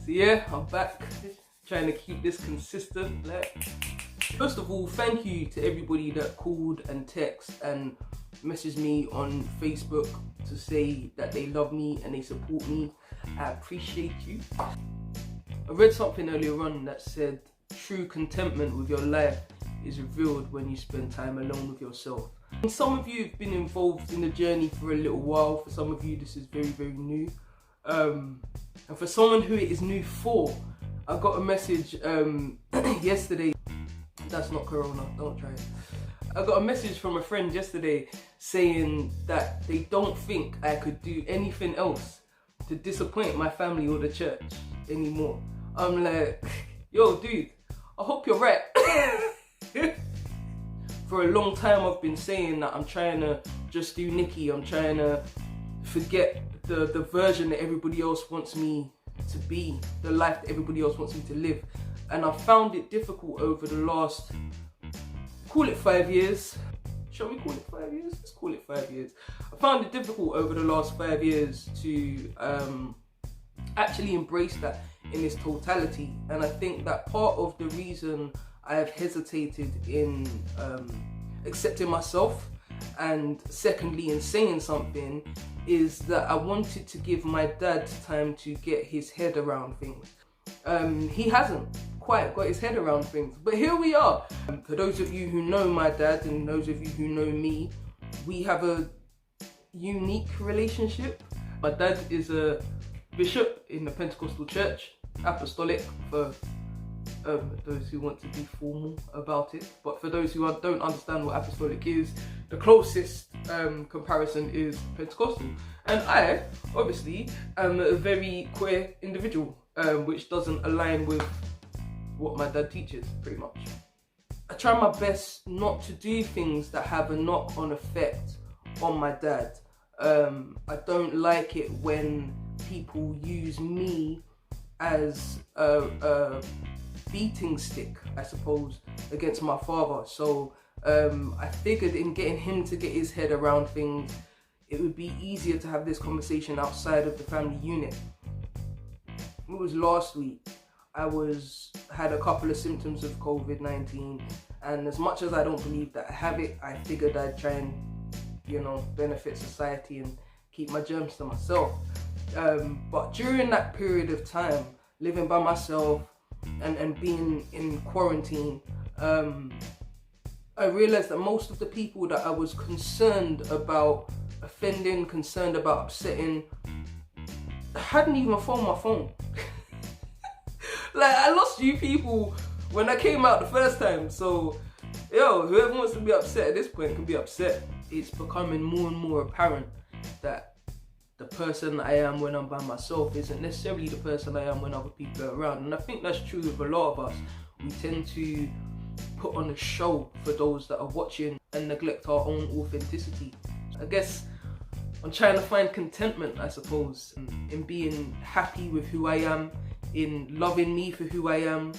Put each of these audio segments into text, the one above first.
So yeah, I'm back, trying to keep this consistent. First of all, thank you to everybody that called and texted and messaged me on Facebook to say that they love me and they support me. I appreciate you. I read something earlier on that said true contentment with your life is revealed when you spend time alone with yourself. And some of you have been involved in the journey for a little while. For some of you, this is very, very new. And for someone who it is new for, I got a message yesterday. That's not Corona, don't try it. I got a message from a friend yesterday saying that they don't think I could do anything else to disappoint my family or the church anymore. I'm like, yo dude, I hope you're right. For a long time I've been saying that I'm trying to just do Nikki. I'm trying to forget the version that everybody else wants me to be, the life that everybody else wants me to live. And I found it difficult over the last, call it 5 years. Shall we call it 5 years? Let's call it 5 years. I found it difficult over the last 5 years to actually embrace that in its totality. And I think that part of the reason I have hesitated in accepting myself, and secondly in saying something, is that I wanted to give my dad time to get his head around things. He hasn't quite got his head around things, but here we are. For those of you who know my dad and those of you who know me, we have a unique relationship. My dad is a bishop in the Pentecostal Church, apostolic for those who want to be formal about it, but for those who don't understand what apostolic is, the closest comparison is Pentecostal. And I, obviously, am a very queer individual, which doesn't align with what my dad teaches, pretty much. I try my best not to do things that have a knock-on effect on my dad. I don't like it when people use me as a beating stick, I suppose, against my father. So I figured in getting him to get his head around things, it would be easier to have this conversation outside of the family unit. It was last week. I had a couple of symptoms of COVID-19, and as much as I don't believe that I have it, I figured I'd try and, benefit society and keep my germs to myself. But during that period of time, living by myself and being in quarantine, I realized that most of the people that I was concerned about offending, concerned about upsetting, hadn't even found my phone. Like, I lost you people when I came out the first time. So, whoever wants to be upset at this point can be upset. It's becoming more and more apparent that the person I am when I'm by myself isn't necessarily the person I am when other people are around. And I think that's true with a lot of us. We tend to put on a show for those that are watching and neglect our own authenticity. I guess I'm trying to find contentment, I suppose, in being happy with who I am, in loving me for who I am,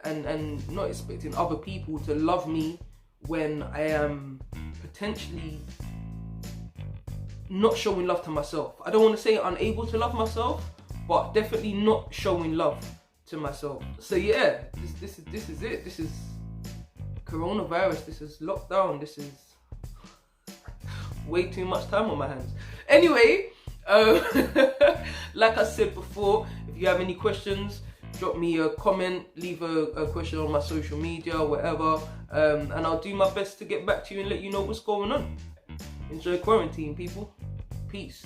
and not expecting other people to love me when I am potentially not showing love to myself. I don't want to say unable to love myself, but definitely not showing love to myself. So yeah, this is it. This is coronavirus. This is lockdown. This is way too much time on my hands. Anyway, like I said before, if you have any questions, drop me a comment, leave a question on my social media, whatever, and I'll do my best to get back to you and let you know what's going on. Enjoy quarantine, people. Peace.